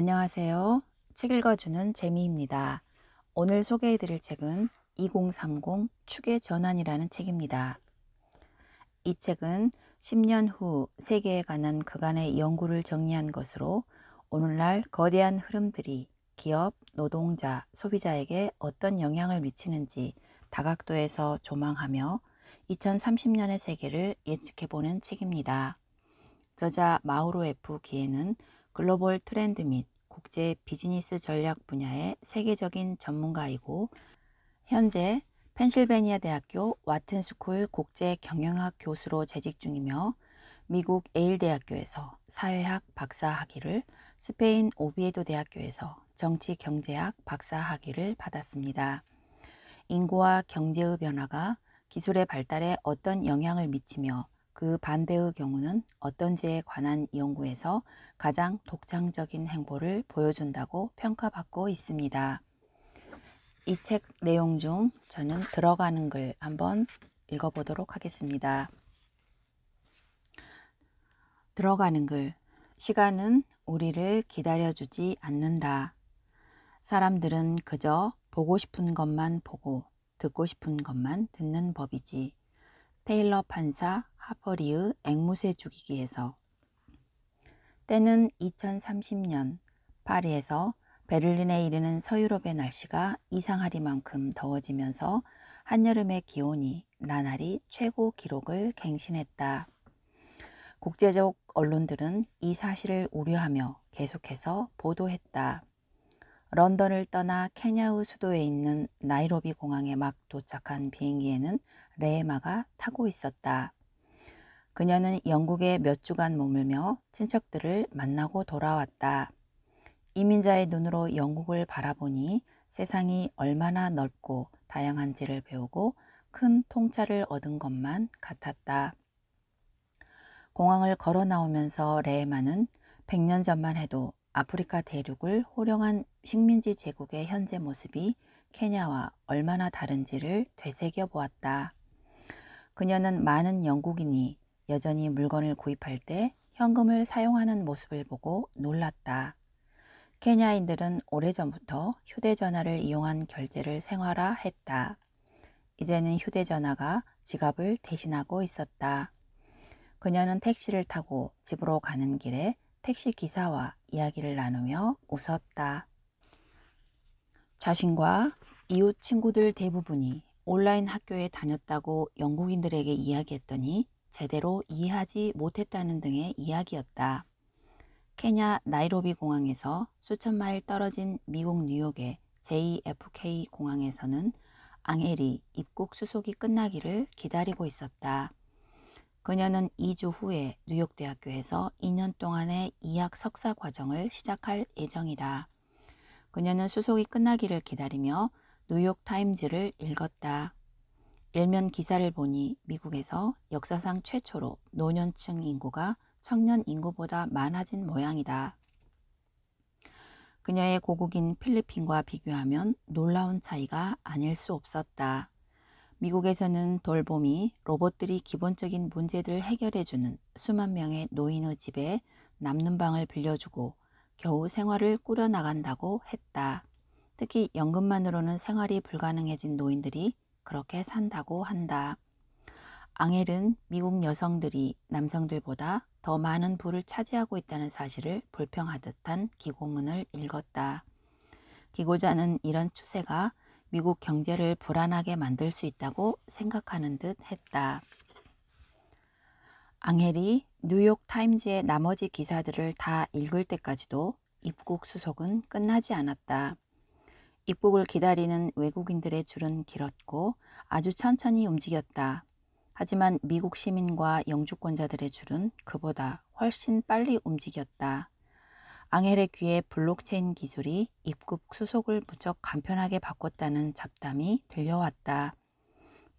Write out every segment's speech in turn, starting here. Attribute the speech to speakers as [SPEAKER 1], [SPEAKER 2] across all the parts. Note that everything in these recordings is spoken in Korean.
[SPEAKER 1] 안녕하세요. 책 읽어주는 재미입니다. 오늘 소개해드릴 책은 2030 축의 전환이라는 책입니다. 이 책은 10년 후 세계에 관한 그간의 연구를 정리한 것으로 오늘날 거대한 흐름들이 기업, 노동자, 소비자에게 어떤 영향을 미치는지 다각도에서 조망하며 2030년의 세계를 예측해보는 책입니다. 저자 마우로 F. 기에는 글로벌 트렌드 및 국제 비즈니스 전략 분야의 세계적인 전문가이고 현재 펜실베니아 대학교 와튼스쿨 국제 경영학 교수로 재직 중이며 미국 에일 대학교에서 사회학 박사 학위를, 스페인 오비에도 대학교에서 정치 경제학 박사 학위를 받았습니다. 인구와 경제의 변화가 기술의 발달에 어떤 영향을 미치며 그 반대의 경우는 어떤지에 관한 연구에서 가장 독창적인 행보를 보여준다고 평가받고 있습니다. 이 책 내용 중 저는 들어가는 글 한번 읽어보도록 하겠습니다. 들어가는 글. 시간은 우리를 기다려주지 않는다. 사람들은 그저 보고 싶은 것만 보고 듣고 싶은 것만 듣는 법이지. 테일러 판사 하퍼리의 앵무새 죽이기에서. 때는 2030년 파리에서 베를린에 이르는 서유럽의 날씨가 이상하리만큼 더워지면서 한여름의 기온이 나날이 최고 기록을 갱신했다. 국제적 언론들은 이 사실을 우려하며 계속해서 보도했다. 런던을 떠나 케냐의 수도에 있는 나이로비 공항에 막 도착한 비행기에는 레에마가 타고 있었다. 그녀는 영국에 몇 주간 머물며 친척들을 만나고 돌아왔다. 이민자의 눈으로 영국을 바라보니 세상이 얼마나 넓고 다양한지를 배우고 큰 통찰을 얻은 것만 같았다. 공항을 걸어 나오면서 레에마는 100년 전만 해도 아프리카 대륙을 호령한 식민지 제국의 현재 모습이 케냐와 얼마나 다른지를 되새겨 보았다. 그녀는 많은 영국인이 여전히 물건을 구입할 때 현금을 사용하는 모습을 보고 놀랐다. 케냐인들은 오래전부터 휴대전화를 이용한 결제를 생활화했다. 이제는 휴대전화가 지갑을 대신하고 있었다. 그녀는 택시를 타고 집으로 가는 길에 택시 기사와 이야기를 나누며 웃었다. 자신과 이웃 친구들 대부분이 온라인 학교에 다녔다고 영국인들에게 이야기했더니 제대로 이해하지 못했다는 등의 이야기였다. 케냐 나이로비 공항에서 수천 마일 떨어진 미국 뉴욕의 JFK 공항에서는 앙헬이 입국 수속이 끝나기를 기다리고 있었다. 그녀는 2주 후에 뉴욕대학교에서 2년 동안의 이학 석사 과정을 시작할 예정이다. 그녀는 수속이 끝나기를 기다리며 뉴욕타임즈를 읽었다. 일면 기사를 보니 미국에서 역사상 최초로 노년층 인구가 청년 인구보다 많아진 모양이다. 그녀의 고국인 필리핀과 비교하면 놀라운 차이가 아닐 수 없었다. 미국에서는 돌봄이 로봇들이 기본적인 문제들을 해결해주는 수만 명의 노인의 집에 남는 방을 빌려주고 겨우 생활을 꾸려나간다고 했다. 특히 연금만으로는 생활이 불가능해진 노인들이 그렇게 산다고 한다. 앙헬은 미국 여성들이 남성들보다 더 많은 부를 차지하고 있다는 사실을 불평하듯한 기고문을 읽었다. 기고자는 이런 추세가 미국 경제를 불안하게 만들 수 있다고 생각하는 듯 했다. 앙헬이 뉴욕 타임즈의 나머지 기사들을 다 읽을 때까지도 입국 수속은 끝나지 않았다. 입국을 기다리는 외국인들의 줄은 길었고 아주 천천히 움직였다. 하지만 미국 시민과 영주권자들의 줄은 그보다 훨씬 빨리 움직였다. 앙헬의 귀에 블록체인 기술이 입국 수속을 무척 간편하게 바꿨다는 잡담이 들려왔다.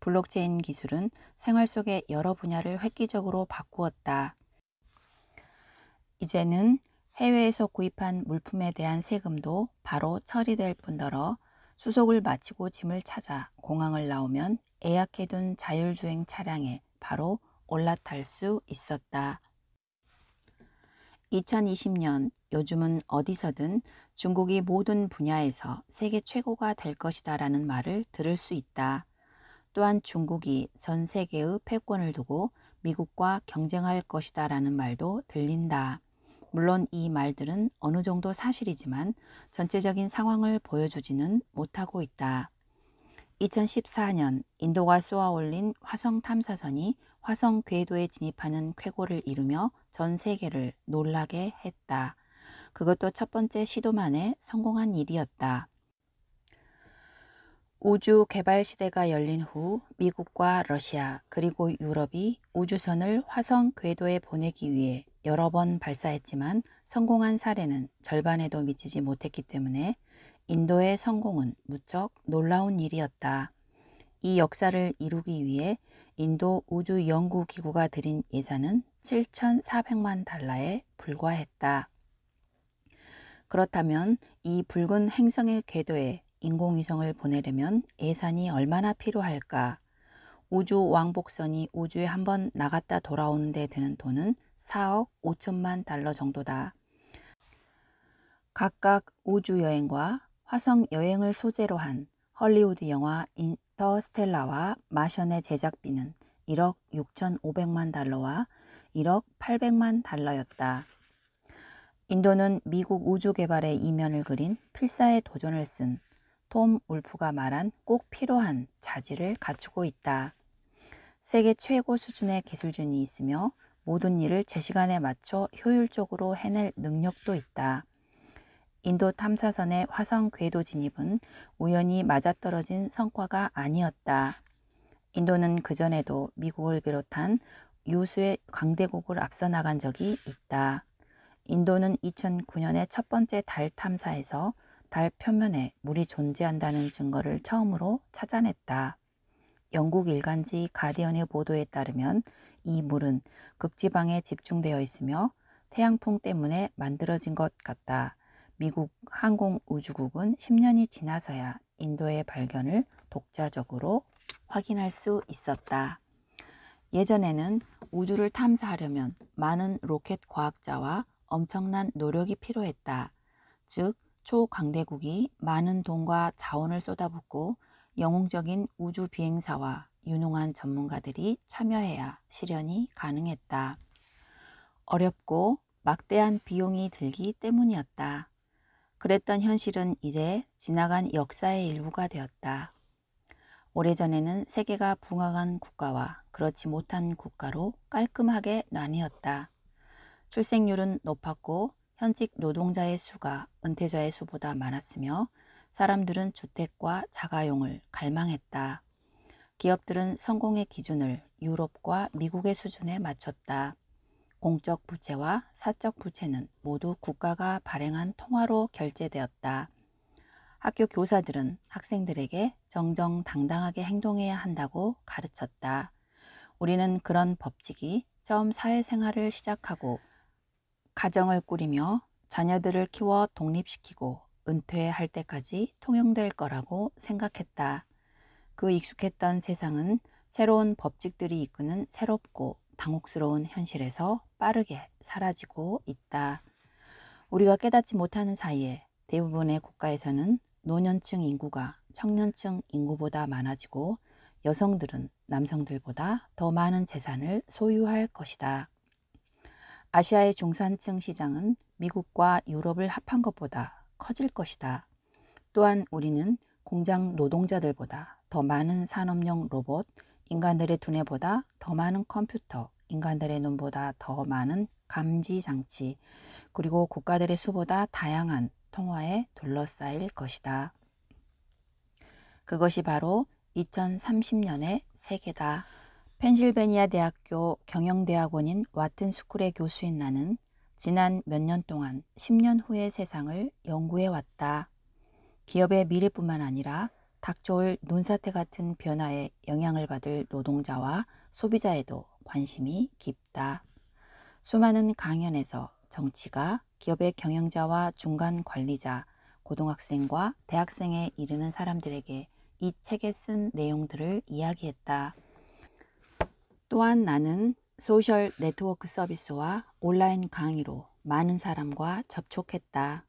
[SPEAKER 1] 블록체인 기술은 생활 속의 여러 분야를 획기적으로 바꾸었다. 이제는 해외에서 구입한 물품에 대한 세금도 바로 처리될 뿐더러 수속을 마치고 짐을 찾아 공항을 나오면 예약해둔 자율주행 차량에 바로 올라탈 수 있었다. 2020년 요즘은 어디서든 중국이 모든 분야에서 세계 최고가 될 것이다 라는 말을 들을 수 있다. 또한 중국이 전 세계의 패권을 두고 미국과 경쟁할 것이다 라는 말도 들린다. 물론 이 말들은 어느 정도 사실이지만 전체적인 상황을 보여주지는 못하고 있다. 2014년 인도가 쏘아 올린 화성 탐사선이 화성 궤도에 진입하는 쾌거를 이루며 전 세계를 놀라게 했다. 그것도 첫 번째 시도만에 성공한 일이었다. 우주 개발 시대가 열린 후 미국과 러시아 그리고 유럽이 우주선을 화성 궤도에 보내기 위해 여러 번 발사했지만 성공한 사례는 절반에도 미치지 못했기 때문에 인도의 성공은 무척 놀라운 일이었다. 이 역사를 이루기 위해 인도 우주연구기구가 들인 예산은 7,400만 달러에 불과했다. 그렇다면 이 붉은 행성의 궤도에 인공위성을 보내려면 예산이 얼마나 필요할까? 우주 왕복선이 우주에 한번 나갔다 돌아오는 데 드는 돈은 4억 5천만 달러 정도다. 각각 우주여행과 화성여행을 소재로 한 헐리우드 영화 인터스텔라와 마션의 제작비는 1억 6,500만 달러와 1억 800만 달러였다. 인도는 미국 우주 개발의 이면을 그린 필사의 도전을 쓴 톰 울프가 말한 꼭 필요한 자질을 갖추고 있다. 세계 최고 수준의 기술진이 있으며 모든 일을 제 시간에 맞춰 효율적으로 해낼 능력도 있다. 인도 탐사선의 화성 궤도 진입은 우연히 맞아떨어진 성과가 아니었다. 인도는 그전에도 미국을 비롯한 유수의 강대국을 앞서 나간 적이 있다. 인도는 2009년에 첫 번째 달 탐사에서 달 표면에 물이 존재한다는 증거를 처음으로 찾아냈다. 영국 일간지 가디언의 보도에 따르면 이 물은 극지방에 집중되어 있으며 태양풍 때문에 만들어진 것 같다. 미국 항공우주국은 10년이 지나서야 인도의 발견을 독자적으로 확인할 수 있었다. 예전에는 우주를 탐사하려면 많은 로켓 과학자와 엄청난 노력이 필요했다. 즉, 초강대국이 많은 돈과 자원을 쏟아붓고 영웅적인 우주 비행사와 유능한 전문가들이 참여해야 실현이 가능했다. 어렵고 막대한 비용이 들기 때문이었다. 그랬던 현실은 이제 지나간 역사의 일부가 되었다. 오래전에는 세계가 붕악한 국가와 그렇지 못한 국가로 깔끔하게 나뉘었다. 출생률은 높았고 현직 노동자의 수가 은퇴자의 수보다 많았으며 사람들은 주택과 자가용을 갈망했다. 기업들은 성공의 기준을 유럽과 미국의 수준에 맞췄다. 공적 부채와 사적 부채는 모두 국가가 발행한 통화로 결제되었다. 학교 교사들은 학생들에게 정정당당하게 행동해야 한다고 가르쳤다. 우리는 그런 법칙이 처음 사회생활을 시작하고 가정을 꾸리며 자녀들을 키워 독립시키고 은퇴할 때까지 통용될 거라고 생각했다. 그 익숙했던 세상은 새로운 법칙들이 이끄는 새롭고 당혹스러운 현실에서 빠르게 사라지고 있다. 우리가 깨닫지 못하는 사이에 대부분의 국가에서는 노년층 인구가 청년층 인구보다 많아지고 여성들은 남성들보다 더 많은 재산을 소유할 것이다. 아시아의 중산층 시장은 미국과 유럽을 합한 것보다 커질 것이다. 또한 우리는 공장 노동자들보다 더 많은 산업용 로봇, 인간들의 두뇌보다 더 많은 컴퓨터, 인간들의 눈보다 더 많은 감지 장치, 그리고 국가들의 수보다 다양한 통화에 둘러싸일 것이다. 그것이 바로 2030년의 세계다. 펜실베니아 대학교 경영대학원인 와튼 스쿨의 교수인 나는 지난 몇 년 동안 10년 후의 세상을 연구해 왔다. 기업의 미래뿐만 아니라 닥쳐올 눈사태 같은 변화에 영향을 받을 노동자와 소비자에도 관심이 깊다. 수많은 강연에서 정치가 기업의 경영자와 중간 관리자, 고등학생과 대학생에 이르는 사람들에게 이 책에 쓴 내용들을 이야기했다. 또한 나는 소셜 네트워크 서비스와 온라인 강의로 많은 사람과 접촉했다.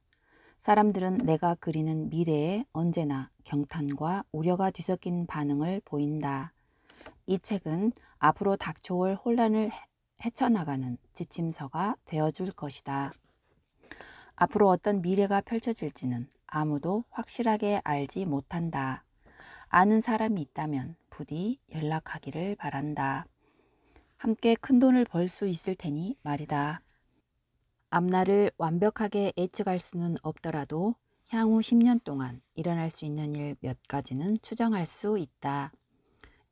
[SPEAKER 1] 사람들은 내가 그리는 미래에 언제나 경탄과 우려가 뒤섞인 반응을 보인다. 이 책은 앞으로 닥쳐올 혼란을 헤쳐나가는 지침서가 되어줄 것이다. 앞으로 어떤 미래가 펼쳐질지는 아무도 확실하게 알지 못한다. 아는 사람이 있다면 부디 연락하기를 바란다. 함께 큰 돈을 벌 수 있을 테니 말이다. 앞날을 완벽하게 예측할 수는 없더라도 향후 10년 동안 일어날 수 있는 일 몇 가지는 추정할 수 있다.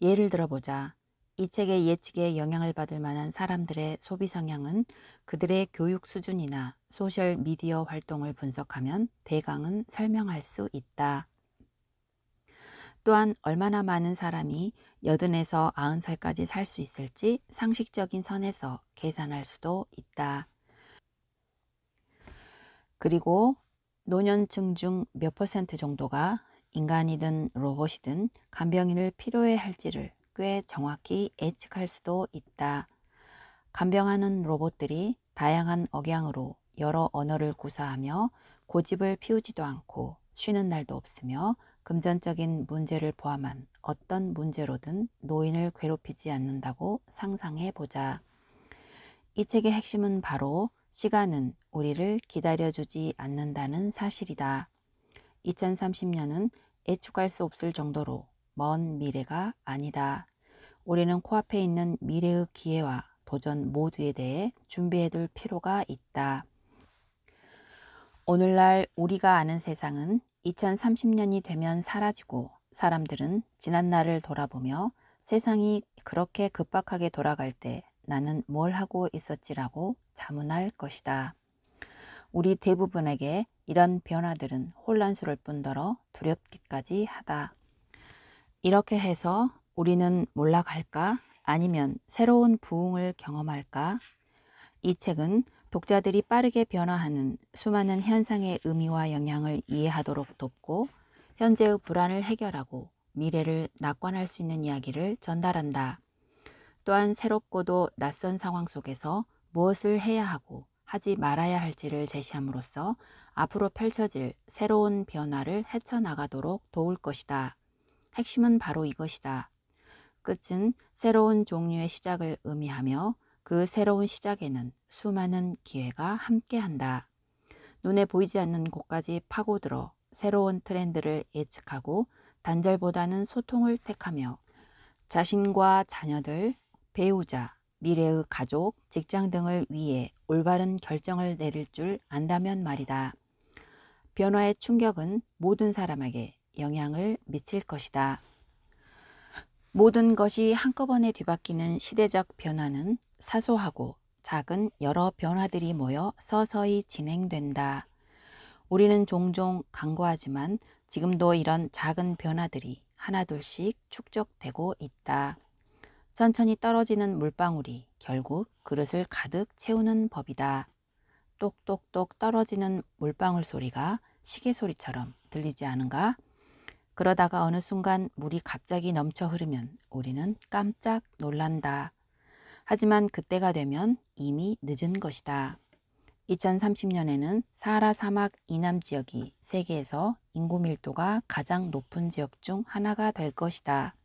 [SPEAKER 1] 예를 들어보자. 이 책의 예측에 영향을 받을 만한 사람들의 소비 성향은 그들의 교육 수준이나 소셜 미디어 활동을 분석하면 대강은 설명할 수 있다. 또한 얼마나 많은 사람이 80에서 90살까지 살 수 있을지 상식적인 선에서 계산할 수도 있다. 그리고 노년층 중 몇 퍼센트 정도가 인간이든 로봇이든 간병인을 필요해 할지를 꽤 정확히 예측할 수도 있다. 간병하는 로봇들이 다양한 억양으로 여러 언어를 구사하며 고집을 피우지도 않고 쉬는 날도 없으며 금전적인 문제를 포함한 어떤 문제로든 노인을 괴롭히지 않는다고 상상해 보자. 이 책의 핵심은 바로 시간은 우리를 기다려주지 않는다는 사실이다. 2030년은 예측할 수 없을 정도로 먼 미래가 아니다. 우리는 코앞에 있는 미래의 기회와 도전 모두에 대해 준비해둘 필요가 있다. 오늘날 우리가 아는 세상은 2030년이 되면 사라지고 사람들은 지난날을 돌아보며 세상이 그렇게 급박하게 돌아갈 때 나는 뭘 하고 있었지라고 자문할 것이다. 우리 대부분에게 이런 변화들은 혼란스러울 뿐더러 두렵기까지 하다. 이렇게 해서 우리는 몰락할까? 아니면 새로운 부흥을 경험할까? 이 책은 독자들이 빠르게 변화하는 수많은 현상의 의미와 영향을 이해하도록 돕고 현재의 불안을 해결하고 미래를 낙관할 수 있는 이야기를 전달한다. 또한 새롭고도 낯선 상황 속에서 무엇을 해야 하고 하지 말아야 할지를 제시함으로써 앞으로 펼쳐질 새로운 변화를 헤쳐나가도록 도울 것이다. 핵심은 바로 이것이다. 끝은 새로운 종류의 시작을 의미하며 그 새로운 시작에는 수많은 기회가 함께한다. 눈에 보이지 않는 곳까지 파고들어 새로운 트렌드를 예측하고 단절보다는 소통을 택하며 자신과 자녀들, 배우자, 미래의 가족, 직장 등을 위해 올바른 결정을 내릴 줄 안다면 말이다. 변화의 충격은 모든 사람에게 영향을 미칠 것이다. 모든 것이 한꺼번에 뒤바뀌는 시대적 변화는 사소하고 작은 여러 변화들이 모여 서서히 진행된다. 우리는 종종 간과하지만 지금도 이런 작은 변화들이 하나둘씩 축적되고 있다. 천천히 떨어지는 물방울이 결국 그릇을 가득 채우는 법이다. 똑똑똑 떨어지는 물방울 소리가 시계 소리처럼 들리지 않은가? 그러다가 어느 순간 물이 갑자기 넘쳐 흐르면 우리는 깜짝 놀란다. 하지만 그때가 되면 이미 늦은 것이다. 2030년에는 사하라 사막 이남 지역이 세계에서 인구 밀도가 가장 높은 지역 중 하나가 될 것이다.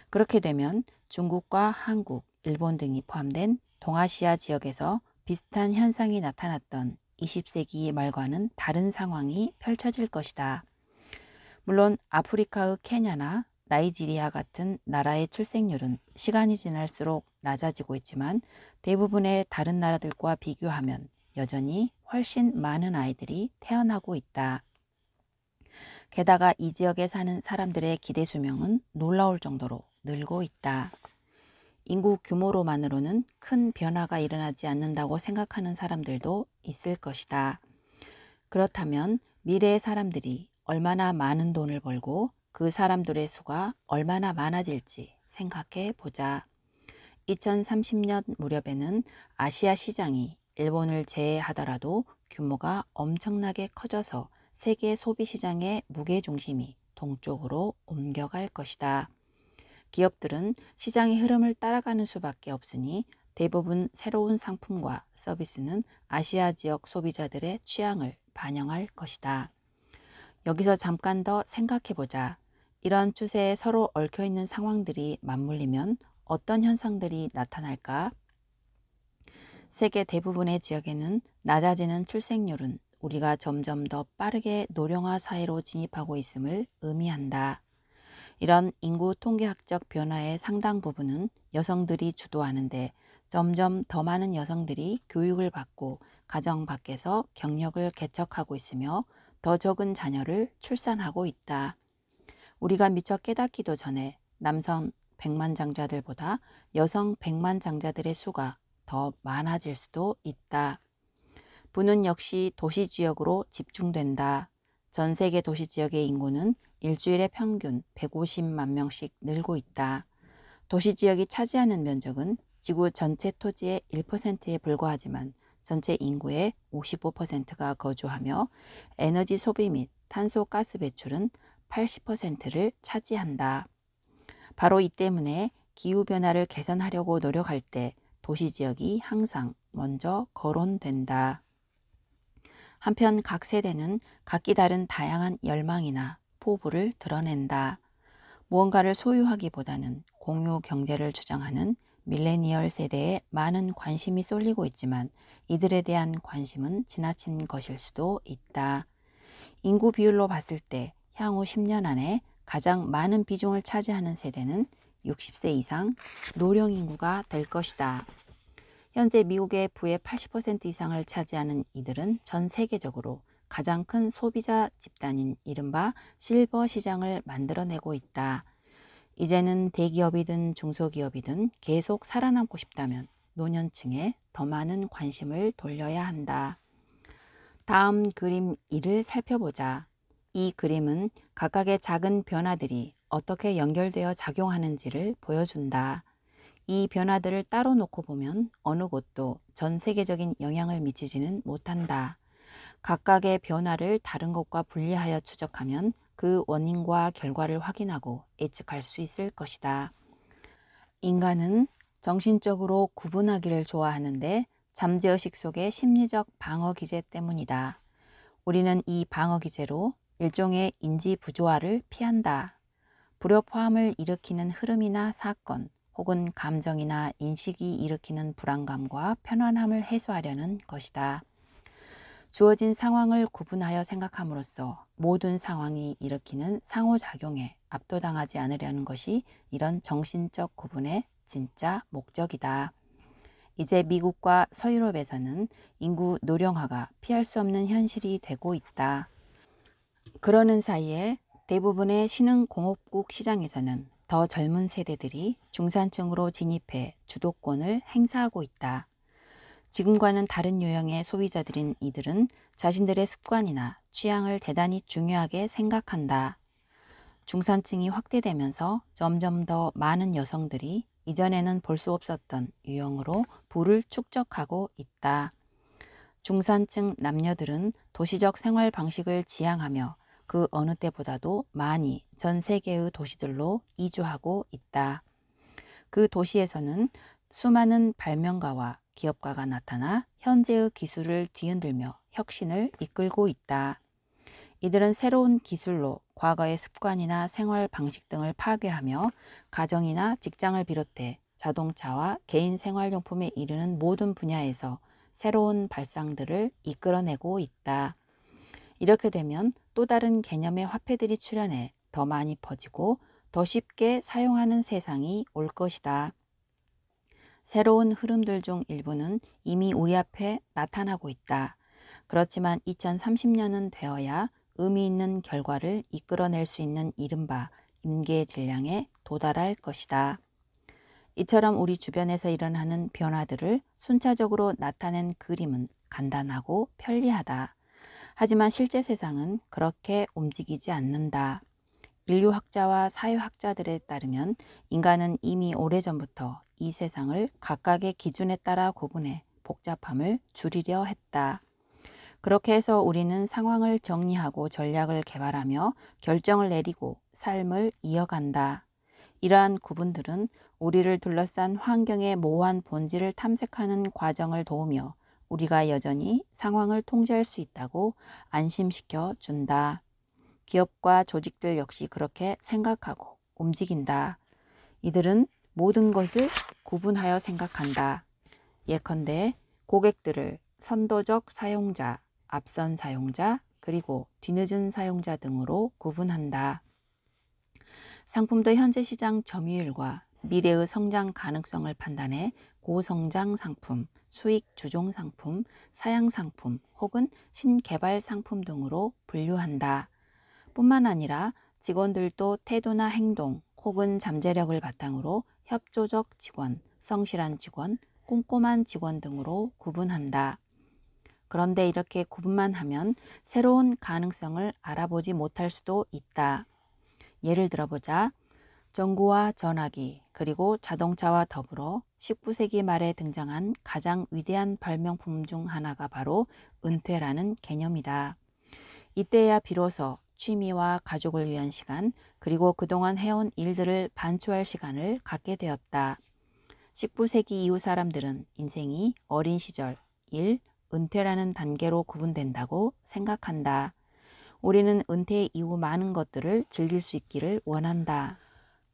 [SPEAKER 1] 그렇게 되면 중국과 한국, 일본 등이 포함된 동아시아 지역에서 비슷한 현상이 나타났던 20세기 말과는 다른 상황이 펼쳐질 것이다. 물론 아프리카의 케냐나 나이지리아 같은 나라의 출생률은 시간이 지날수록 낮아지고 있지만 대부분의 다른 나라들과 비교하면 여전히 훨씬 많은 아이들이 태어나고 있다. 게다가 이 지역에 사는 사람들의 기대 수명은 놀라울 정도로 늘고 있다. 인구 규모로만으로는 큰 변화가 일어나지 않는다고 생각하는 사람들도 있을 것이다. 그렇다면 미래의 사람들이 얼마나 많은 돈을 벌고 그 사람들의 수가 얼마나 많아질지 생각해 보자. 2030년 무렵에는 아시아 시장이 일본을 제외하더라도 규모가 엄청나게 커져서 세계 소비 시장의 무게중심이 동쪽으로 옮겨갈 것이다. 기업들은 시장의 흐름을 따라가는 수밖에 없으니 대부분 새로운 상품과 서비스는 아시아 지역 소비자들의 취향을 반영할 것이다. 여기서 잠깐 더 생각해보자. 이런 추세에 서로 얽혀있는 상황들이 맞물리면 어떤 현상들이 나타날까? 세계 대부분의 지역에는 낮아지는 출생률은 우리가 점점 더 빠르게 노령화 사회로 진입하고 있음을 의미한다. 이런 인구 통계학적 변화의 상당 부분은 여성들이 주도하는데 점점 더 많은 여성들이 교육을 받고 가정 밖에서 경력을 개척하고 있으며 더 적은 자녀를 출산하고 있다. 우리가 미처 깨닫기도 전에 남성 백만장자들보다 여성 백만장자들의 수가 더 많아질 수도 있다. 부는 역시 도시 지역으로 집중된다. 전 세계 도시 지역의 인구는 일주일에 평균 150만 명씩 늘고 있다. 도시 지역이 차지하는 면적은 지구 전체 토지의 1%에 불과하지만 전체 인구의 55%가 거주하며 에너지 소비 및 탄소 가스 배출은 80%를 차지한다. 바로 이 때문에 기후변화를 개선하려고 노력할 때 도시 지역이 항상 먼저 거론된다. 한편 각 세대는 각기 다른 다양한 열망이나 포부를 드러낸다. 무언가를 소유하기보다는 공유 경제를 주장하는 밀레니얼 세대에 많은 관심이 쏠리고 있지만 이들에 대한 관심은 지나친 것일 수도 있다. 인구 비율로 봤을 때 향후 10년 안에 가장 많은 비중을 차지하는 세대는 60세 이상 노령 인구가 될 것이다. 현재 미국의 부의 80% 이상을 차지하는 이들은 전 세계적으로 가장 큰 소비자 집단인 이른바 실버 시장을 만들어내고 있다. 이제는 대기업이든 중소기업이든 계속 살아남고 싶다면 노년층에 더 많은 관심을 돌려야 한다. 다음 그림 1을 살펴보자. 이 그림은 각각의 작은 변화들이 어떻게 연결되어 작용하는지를 보여준다. 이 변화들을 따로 놓고 보면 어느 곳도 전 세계적인 영향을 미치지는 못한다. 각각의 변화를 다른 것과 분리하여 추적하면 그 원인과 결과를 확인하고 예측할 수 있을 것이다. 인간은 정신적으로 구분하기를 좋아하는데 잠재의식 속의 심리적 방어 기제 때문이다. 우리는 이 방어 기제로 일종의 인지 부조화를 피한다. 불협화음을 일으키는 흐름이나 사건 혹은 감정이나 인식이 일으키는 불안감과 편안함을 해소하려는 것이다. 주어진 상황을 구분하여 생각함으로써 모든 상황이 일으키는 상호작용에 압도당하지 않으려는 것이 이런 정신적 구분의 진짜 목적이다. 이제 미국과 서유럽에서는 인구 노령화가 피할 수 없는 현실이 되고 있다. 그러는 사이에 대부분의 신흥공업국 시장에서는 더 젊은 세대들이 중산층으로 진입해 주도권을 행사하고 있다. 지금과는 다른 유형의 소비자들인 이들은 자신들의 습관이나 취향을 대단히 중요하게 생각한다. 중산층이 확대되면서 점점 더 많은 여성들이 이전에는 볼 수 없었던 유형으로 부를 축적하고 있다. 중산층 남녀들은 도시적 생활 방식을 지향하며 그 어느 때보다도 많이 전 세계의 도시들로 이주하고 있다. 그 도시에서는 수많은 발명가와 기업가가 나타나 현재의 기술을 뒤흔들며 혁신을 이끌고 있다. 이들은 새로운 기술로 과거의 습관이나 생활 방식 등을 파괴하며 가정이나 직장을 비롯해 자동차와 개인 생활용품에 이르는 모든 분야에서 새로운 발상들을 이끌어내고 있다. 이렇게 되면 또 다른 개념의 화폐들이 출현해 더 많이 퍼지고 더 쉽게 사용하는 세상이 올 것이다. 새로운 흐름들 중 일부는 이미 우리 앞에 나타나고 있다. 그렇지만 2030년은 되어야 의미 있는 결과를 이끌어낼 수 있는 이른바 임계 질량에 도달할 것이다. 이처럼 우리 주변에서 일어나는 변화들을 순차적으로 나타낸 그림은 간단하고 편리하다. 하지만 실제 세상은 그렇게 움직이지 않는다. 인류학자와 사회학자들에 따르면 인간은 이미 오래전부터 이 세상을 각각의 기준에 따라 구분해 복잡함을 줄이려 했다. 그렇게 해서 우리는 상황을 정리하고 전략을 개발하며 결정을 내리고 삶을 이어간다. 이러한 구분들은 우리를 둘러싼 환경의 모호한 본질을 탐색하는 과정을 도우며 우리가 여전히 상황을 통제할 수 있다고 안심시켜 준다. 기업과 조직들 역시 그렇게 생각하고 움직인다. 이들은 모든 것을 구분하여 생각한다. 예컨대 고객들을 선도적 사용자, 앞선 사용자, 그리고 뒤늦은 사용자 등으로 구분한다. 상품도 현재 시장 점유율과 미래의 성장 가능성을 판단해 고성장 상품, 수익 주종 상품, 사양 상품 혹은 신개발 상품 등으로 분류한다. 뿐만 아니라 직원들도 태도나 행동 혹은 잠재력을 바탕으로 협조적 직원, 성실한 직원, 꼼꼼한 직원 등으로 구분한다. 그런데 이렇게 구분만 하면 새로운 가능성을 알아보지 못할 수도 있다. 예를 들어보자. 전구와 전화기 그리고 자동차와 더불어 19세기 말에 등장한 가장 위대한 발명품 중 하나가 바로 은퇴라는 개념이다. 이때야 비로소 취미와 가족을 위한 시간 그리고 그동안 해온 일들을 반추할 시간을 갖게 되었다. 19세기 이후 사람들은 인생이 어린 시절, 일, 은퇴라는 단계로 구분된다고 생각한다. 우리는 은퇴 이후 많은 것들을 즐길 수 있기를 원한다.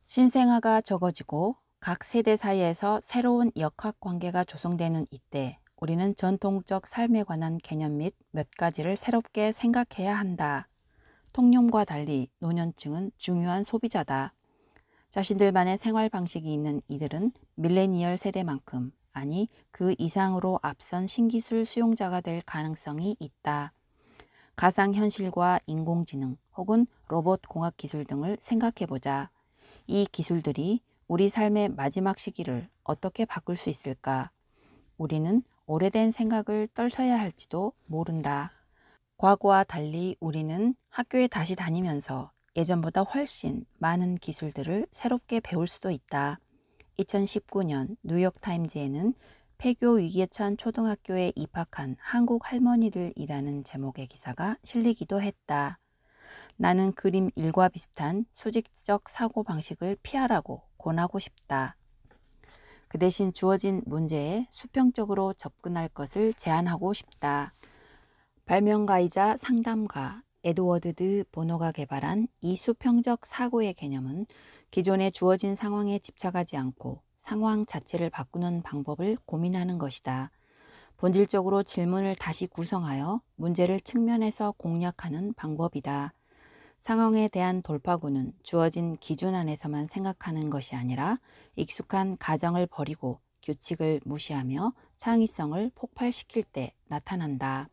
[SPEAKER 1] 신생아가 적어지고 각 세대 사이에서 새로운 역학관계가 조성되는 이때 우리는 전통적 삶에 관한 개념 및 몇 가지를 새롭게 생각해야 한다. 통념과 달리 노년층은 중요한 소비자다. 자신들만의 생활 방식이 있는 이들은 밀레니얼 세대만큼 아니 그 이상으로 앞선 신기술 수용자가 될 가능성이 있다. 가상현실과 인공지능 혹은 로봇 공학 기술 등을 생각해보자. 이 기술들이 우리 삶의 마지막 시기를 어떻게 바꿀 수 있을까? 우리는 오래된 생각을 떨쳐야 할지도 모른다. 과거와 달리 우리는 학교에 다시 다니면서 예전보다 훨씬 많은 기술들을 새롭게 배울 수도 있다. 2019년 뉴욕타임즈에는 폐교 위기에 처한 초등학교에 입학한 한국 할머니들이라는 제목의 기사가 실리기도 했다. 나는 그림 1과 비슷한 수직적 사고방식을 피하라고 권하고 싶다. 그 대신 주어진 문제에 수평적으로 접근할 것을 제안하고 싶다. 발명가이자 상담가 에드워드 드 보노가 개발한 이 수평적 사고의 개념은 기존에 주어진 상황에 집착하지 않고 상황 자체를 바꾸는 방법을 고민하는 것이다. 본질적으로 질문을 다시 구성하여 문제를 측면에서 공략하는 방법이다. 상황에 대한 돌파구는 주어진 기준 안에서만 생각하는 것이 아니라 익숙한 가정을 버리고 규칙을 무시하며 창의성을 폭발시킬 때 나타난다.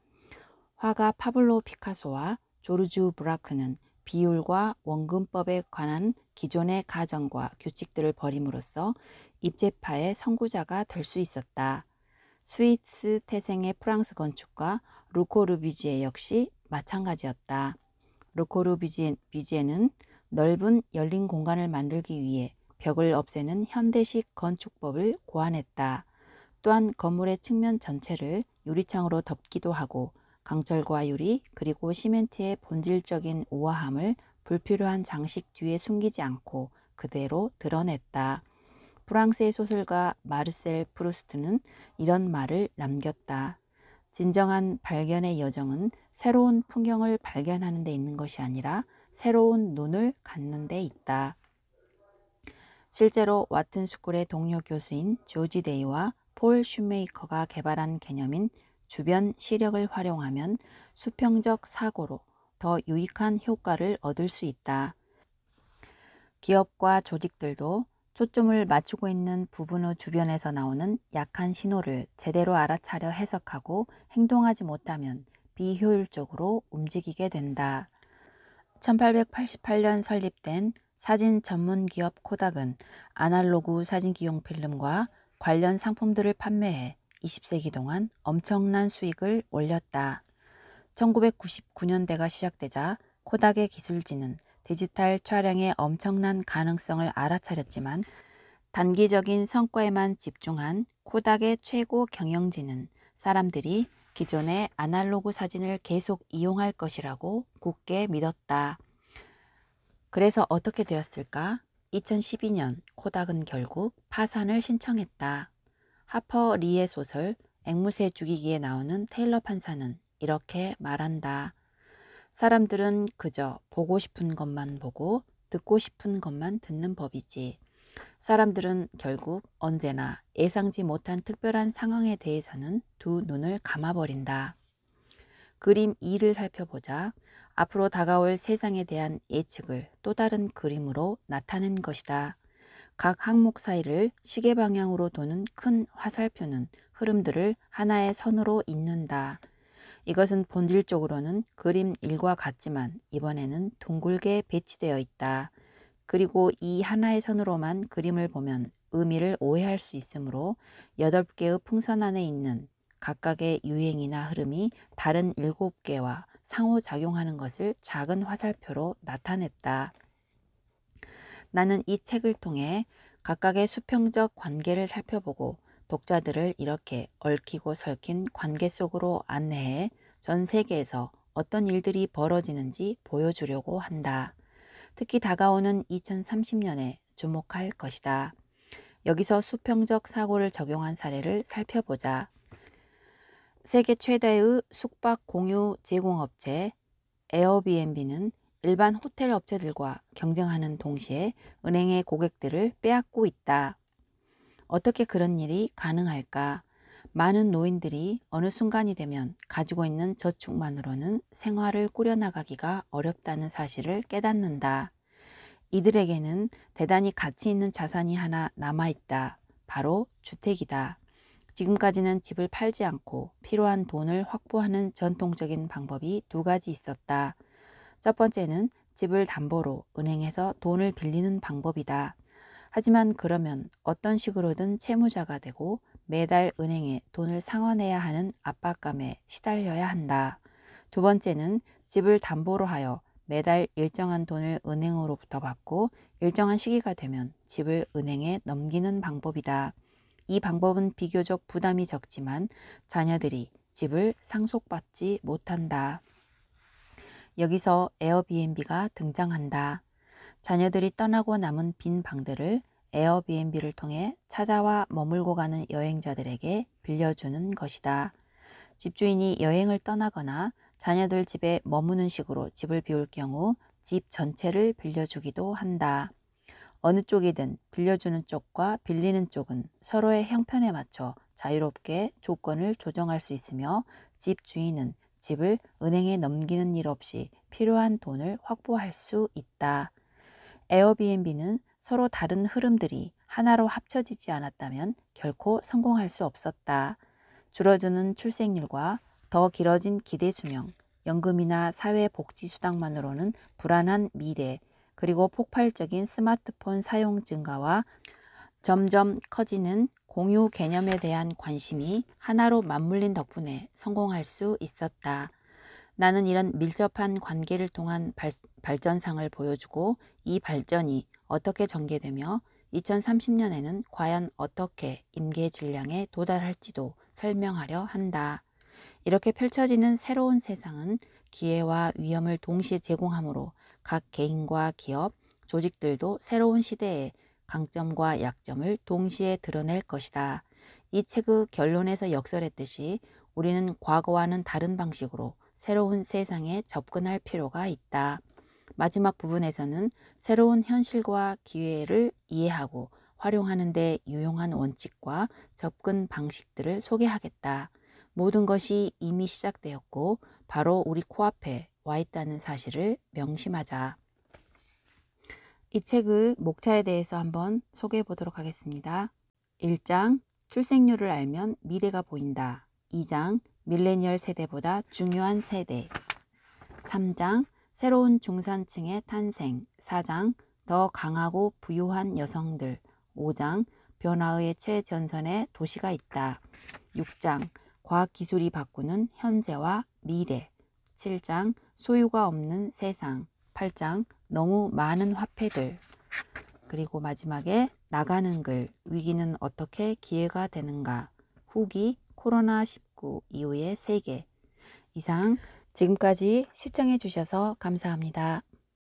[SPEAKER 1] 화가 파블로 피카소와 조르주 브라크는 비율과 원근법에 관한 기존의 가정과 규칙들을 버림으로써 입체파의 선구자가 될 수 있었다. 스위스 태생의 프랑스 건축가 르코르비지에 역시 마찬가지였다. 르코르비지에는 넓은 열린 공간을 만들기 위해 벽을 없애는 현대식 건축법을 고안했다. 또한 건물의 측면 전체를 유리창으로 덮기도 하고 강철과 유리 그리고 시멘트의 본질적인 우아함을 불필요한 장식 뒤에 숨기지 않고 그대로 드러냈다. 프랑스의 소설가 마르셀 프루스트는 이런 말을 남겼다. 진정한 발견의 여정은 새로운 풍경을 발견하는 데 있는 것이 아니라 새로운 눈을 갖는 데 있다. 실제로 와튼 스쿨의 동료 교수인 조지 데이와 폴 슈메이커가 개발한 개념인 주변 시력을 활용하면 수평적 사고로 더 유익한 효과를 얻을 수 있다. 기업과 조직들도 초점을 맞추고 있는 부분의 주변에서 나오는 약한 신호를 제대로 알아차려 해석하고 행동하지 못하면 비효율적으로 움직이게 된다. 1888년 설립된 사진 전문 기업 코닥은 아날로그 사진기용 필름과 관련 상품들을 판매해 20세기 동안 엄청난 수익을 올렸다. 1999년대가 시작되자 코닥의 기술진은 디지털 촬영의 엄청난 가능성을 알아차렸지만 단기적인 성과에만 집중한 코닥의 최고 경영진은 사람들이 기존의 아날로그 사진을 계속 이용할 것이라고 굳게 믿었다. 그래서 어떻게 되었을까? 2012년 코닥은 결국 파산을 신청했다. 하퍼 리의 소설 앵무새 죽이기에 나오는 테일러 판사는 이렇게 말한다. 사람들은 그저 보고 싶은 것만 보고 듣고 싶은 것만 듣는 법이지. 사람들은 결국 언제나 예상치 못한 특별한 상황에 대해서는 두 눈을 감아버린다. 그림 2를 살펴보자. 앞으로 다가올 세상에 대한 예측을 또 다른 그림으로 나타낸 것이다. 각 항목 사이를 시계 방향으로 도는 큰 화살표는 흐름들을 하나의 선으로 잇는다. 이것은 본질적으로는 그림 1과 같지만 이번에는 둥글게 배치되어 있다. 그리고 이 하나의 선으로만 그림을 보면 의미를 오해할 수 있으므로 8개의 풍선 안에 있는 각각의 유행이나 흐름이 다른 7개와 상호작용하는 것을 작은 화살표로 나타냈다. 나는 이 책을 통해 각각의 수평적 관계를 살펴보고 독자들을 이렇게 얽히고 설킨 관계 속으로 안내해 전 세계에서 어떤 일들이 벌어지는지 보여주려고 한다. 특히 다가오는 2030년에 주목할 것이다. 여기서 수평적 사고를 적용한 사례를 살펴보자. 세계 최대의 숙박 공유 제공업체 에어비앤비는 일반 호텔 업체들과 경쟁하는 동시에 은행의 고객들을 빼앗고 있다. 어떻게 그런 일이 가능할까? 많은 노인들이 어느 순간이 되면 가지고 있는 저축만으로는 생활을 꾸려나가기가 어렵다는 사실을 깨닫는다. 이들에게는 대단히 가치 있는 자산이 하나 남아있다. 바로 주택이다. 지금까지는 집을 팔지 않고 필요한 돈을 확보하는 전통적인 방법이 2가지 있었다. 첫 번째는 집을 담보로 은행에서 돈을 빌리는 방법이다. 하지만 그러면 어떤 식으로든 채무자가 되고 매달 은행에 돈을 상환해야 하는 압박감에 시달려야 한다. 두 번째는 집을 담보로 하여 매달 일정한 돈을 은행으로부터 받고 일정한 시기가 되면 집을 은행에 넘기는 방법이다. 이 방법은 비교적 부담이 적지만 자녀들이 집을 상속받지 못한다. 여기서 에어비앤비가 등장한다. 자녀들이 떠나고 남은 빈 방들을 에어비앤비를 통해 찾아와 머물고 가는 여행자들에게 빌려주는 것이다. 집주인이 여행을 떠나거나 자녀들 집에 머무는 식으로 집을 비울 경우 집 전체를 빌려주기도 한다. 어느 쪽이든 빌려주는 쪽과 빌리는 쪽은 서로의 형편에 맞춰 자유롭게 조건을 조정할 수 있으며 집 주인은 집을 은행에 넘기는 일 없이 필요한 돈을 확보할 수 있다. 에어비앤비는 서로 다른 흐름들이 하나로 합쳐지지 않았다면 결코 성공할 수 없었다. 줄어드는 출생률과 더 길어진 기대 수명, 연금이나 사회복지수당만으로는 불안한 미래, 그리고 폭발적인 스마트폰 사용 증가와 점점 커지는 공유 개념에 대한 관심이 하나로 맞물린 덕분에 성공할 수 있었다. 나는 이런 밀접한 관계를 통한 발전상을 보여주고 이 발전이 어떻게 전개되며 2030년에는 과연 어떻게 임계 질량에 도달할지도 설명하려 한다. 이렇게 펼쳐지는 새로운 세상은 기회와 위험을 동시에 제공하므로 각 개인과 기업, 조직들도 새로운 시대의 강점과 약점을 동시에 드러낼 것이다. 이 책의 결론에서 역설했듯이 우리는 과거와는 다른 방식으로 새로운 세상에 접근할 필요가 있다. 마지막 부분에서는 새로운 현실과 기회를 이해하고 활용하는 데 유용한 원칙과 접근 방식들을 소개하겠다. 모든 것이 이미 시작되었고 바로 우리 코앞에 와 있다는 사실을 명심하자. 이 책의 목차에 대해서 한번 소개해 보도록 하겠습니다. 1장 출생률을 알면 미래가 보인다. 2장 밀레니얼 세대보다 중요한 세대. 3장 새로운 중산층의 탄생. 4장 더 강하고 부유한 여성들. 5장 변화의 최전선에 도시가 있다. 6장 과학기술이 바꾸는 현재와 미래. 7장 소유가 없는 세상. 8장 너무 많은 화폐들. 그리고 마지막에 나가는 글, 위기는 어떻게 기회가 되는가. 후기 코로나19 이후의 세계. 이상 지금까지 시청해 주셔서 감사합니다.